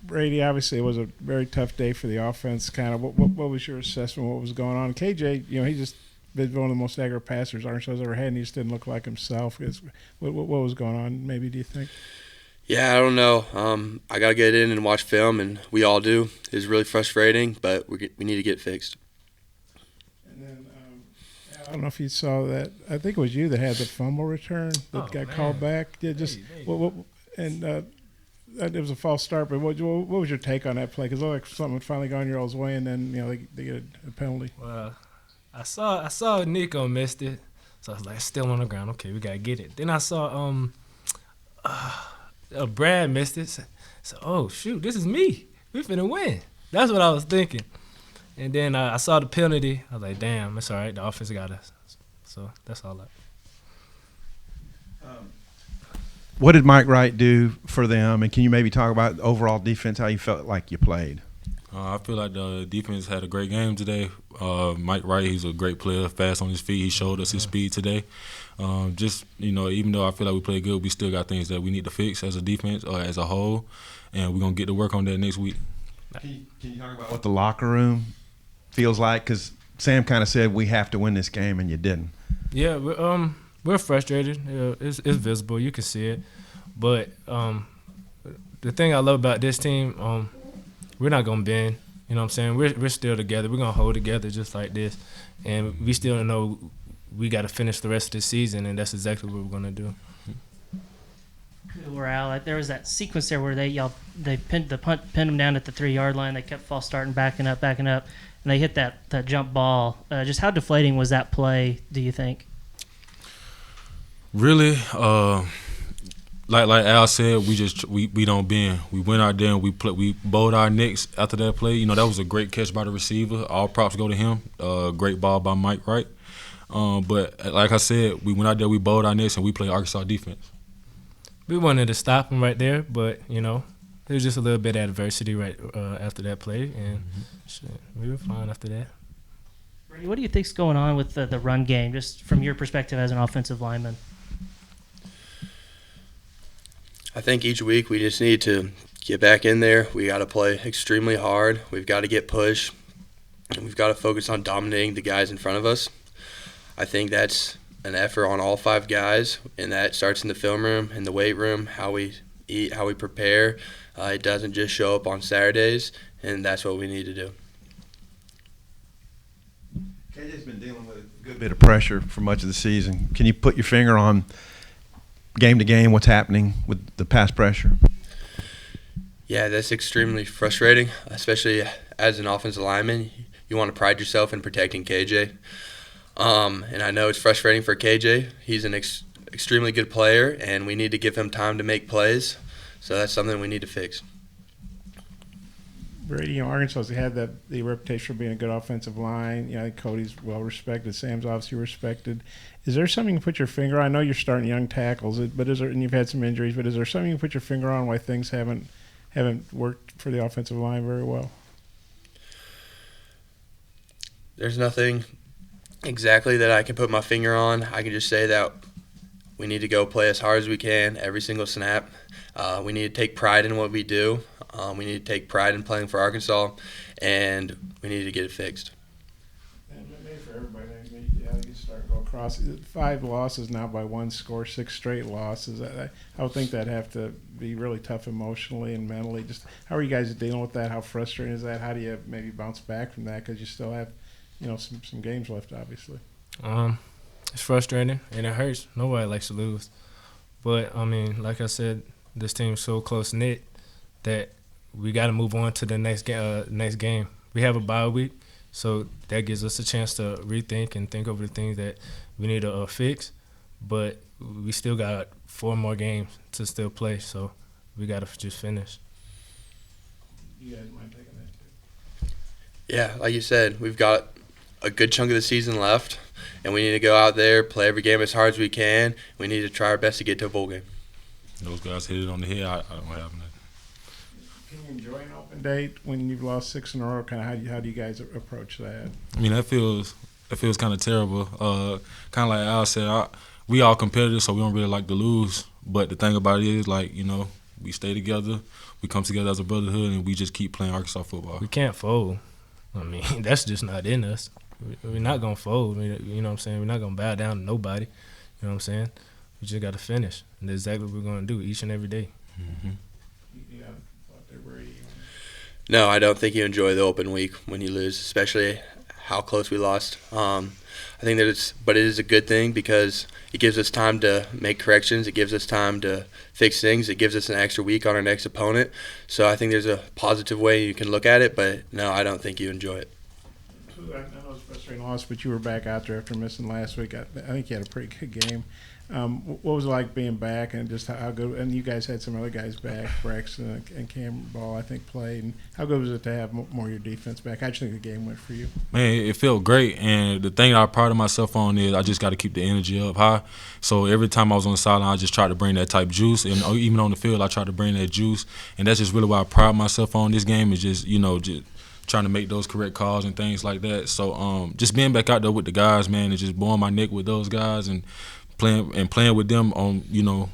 Brady, obviously it was a very tough day for the offense. Kind of, what was your assessment? What was going on? KJ, he just been one of the most accurate passers Arkansas's ever had, and he just didn't look like himself. What was going on? Maybe do you think? Yeah, I don't know. I gotta get in and watch film, and we all do. It's really frustrating, but we need to get fixed. And then I don't know if you saw that. I think it was you that had the fumble return that got called back. Yeah, just and it was a false start. But what was your take on that play? Because it looked like something had finally gone your all's way, and then they get a penalty. Well, I saw Nico missed it, so I was like, it's still on the ground. Okay, we gotta get it. Then I saw Brad missed it. So oh shoot, this is me. We finna win. That's what I was thinking. And then I saw the penalty. I was like, damn, it's all right. The offense got us. So that's all. What did Mike Wright do for them? And can you maybe talk about overall defense, how you felt like you played? I feel like the defense had a great game today. Mike Wright, he's a great player, fast on his feet. He showed us his speed today. Even though I feel like we played good, we still got things that we need to fix as a defense or as a whole, and we're going to get to work on that next week. Can you talk about what the locker room feels like? Because Sam kind of said we have to win this game, and you didn't. Yeah, we're frustrated. It's visible. You can see it. But the thing I love about this team, we're not going to bend. You know what I'm saying? We're still together. We're going to hold together just like this. And we still know we got to finish the rest of the season, and that's exactly what we're going to do. Good morale. Like, there was that sequence there where they pinned them down at the 3-yard line. They kept false starting, backing up, and they hit that jump ball. Just how deflating was that play, do you think? Really, like Al said, we don't bend. We went out there and we bowled our necks after that play. That was a great catch by the receiver. All props go to him. Great ball by Mike Wright. But like I said, we went out there, we bowled our necks, and we played Arkansas defense. We wanted to stop him right there, but there was just a little bit of adversity right after that play, and we were fine after that. Brady, what do you think's going on with the run game, just from your perspective as an offensive lineman? I think each week we just need to get back in there. We got to play extremely hard. We've got to get pushed, and we've got to focus on dominating the guys in front of us. I think that's an effort on all 5 guys, and that starts in the film room, in the weight room, how we eat, how we prepare. It doesn't just show up on Saturdays, and that's what we need to do. KJ's been dealing with a good bit of pressure for much of the season. Can you put your finger on game to game what's happening with the pass pressure? Yeah, that's extremely frustrating, especially as an offensive lineman. You want to pride yourself in protecting KJ. And I know it's frustrating for KJ. He's an extremely good player, and we need to give him time to make plays. So that's something we need to fix. Brady, Arkansas has had the reputation for being a good offensive line. I think Cody's well respected. Sam's obviously respected. Is there something you can put your finger on? I know you're starting young tackles, and you've had some injuries, but is there something you can put your finger on why things haven't worked for the offensive line very well? There's nothing exactly that I can put my finger on. I can just say that we need to go play as hard as we can every single snap. We need to take pride in what we do. We need to take pride in playing for Arkansas, and we need to get it fixed. And maybe for everybody, you start to go across 5 losses now by 1 score, 6 straight losses. I would think that'd have to be really tough emotionally and mentally. Just how are you guys dealing with that? How frustrating is that? How do you maybe bounce back from that? Because you still have some games left, obviously. It's frustrating and it hurts. Nobody likes to lose, but like I said, this team's so close knit that we got to move on to the next game. We have a bye week, so that gives us a chance to rethink and think over the things that we need to fix. But we still got 4 more games to still play, so we got to just finish. You guys mind taking that too? Yeah, like you said, we've got a good chunk of the season left, and we need to go out there, play every game as hard as we can. We need to try our best to get to a bowl game. Those guys hit it on the head. I don't have that. Can you enjoy an open date when you've lost 6 in a row? Kind of how do you guys approach that? That feels kind of terrible. Kind of like Al said, we all competitors, so we don't really like to lose. But the thing about it is, we stay together, we come together as a brotherhood, and we just keep playing Arkansas football. We can't fold. I mean, that's just not in us. We're not going to fold. You know what I'm saying? We're not going to bow down to nobody. You know what I'm saying? We just got to finish. And that's exactly what we're going to do each and every day. Mm-hmm. Yeah, thought they were eating. No, I don't think you enjoy the open week when you lose, especially how close we lost. I think but it is a good thing because it gives us time to make corrections. It gives us time to fix things. It gives us an extra week on our next opponent. So I think there's a positive way you can look at it, but no, I don't think you enjoy it. I know it's a frustrating loss, but you were back out there after missing last week. I think you had a pretty good game. What was it like being back, and just how good? And you guys had some other guys back, Braxton and Cam Ball, I think, played. And how good was it to have more of your defense back? How do you think the game went for you? Man, it felt great, and the thing I pride myself on is I just got to keep the energy up high. So every time I was on the sideline, I just tried to bring that type juice, and even on the field, I tried to bring that juice, and that's just really what I pride myself on. This game is just just trying to make those correct calls and things like that. So just being back out there with the guys, man, and just blowing my neck with those guys and playing with them on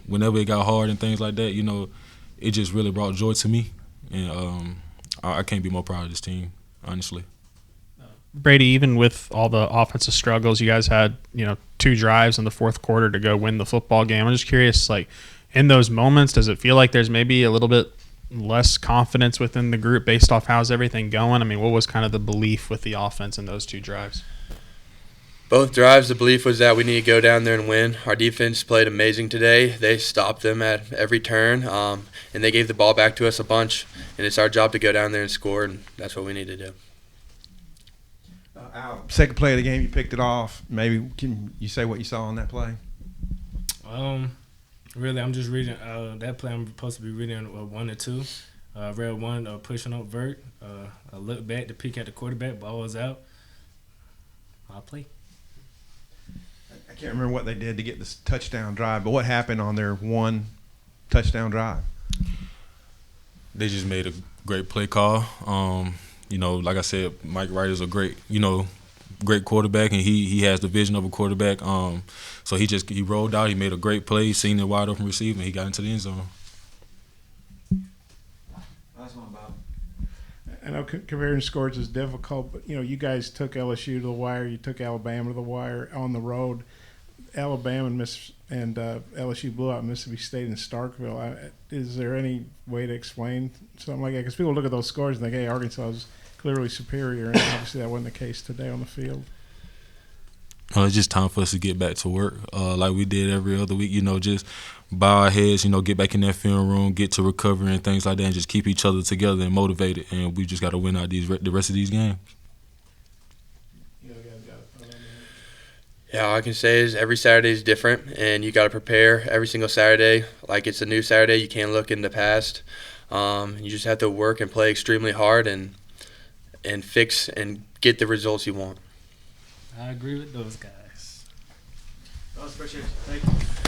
whenever it got hard and things like that, it just really brought joy to me, and I can't be more proud of this team, honestly. Brady, even with all the offensive struggles, you guys had 2 drives in the fourth quarter to go win the football game. I'm just curious, like in those moments, does it feel like there's maybe a little bit less confidence within the group based off how's everything going? I mean, what was kind of the belief with the offense in those 2 drives? Both drives, the belief was that we need to go down there and win. Our defense played amazing today. They stopped them at every turn, and they gave the ball back to us a bunch. And it's our job to go down there and score, and that's what we need to do. Second play of the game, you picked it off. Maybe can you say what you saw on that play? Really, I'm just reading that play. I'm supposed to be reading 1 and 2. Read 1, pushing up vert. I look back to peek at the quarterback. Ball was out. My play. I can't remember what they did to get this touchdown drive, but what happened on their 1 touchdown drive? They just made a great play call. Like I said, Mike Wright is a great quarterback, and he has the vision of a quarterback. So he rolled out. He made a great play. Seen the wide open receiver, and he got into the end zone. I know comparing scores is difficult, but you guys took LSU to the wire. You took Alabama to the wire on the road. Alabama and LSU blew out Mississippi State in Starkville. Is there any way to explain something like that? Because people look at those scores and think, hey, Arkansas is clearly superior, and obviously that wasn't the case today on the field. It's just time for us to get back to work like we did every other week, just bow our heads, get back in that film room, get to recovery and things like that, and just keep each other together and motivated. And we just got to win out the rest of these games. Yeah, all I can say is every Saturday is different, and you got to prepare every single Saturday like it's a new Saturday. You can't look in the past. You just have to work and play extremely hard and fix and get the results you want. I agree with those guys. Appreciate it. Thank you.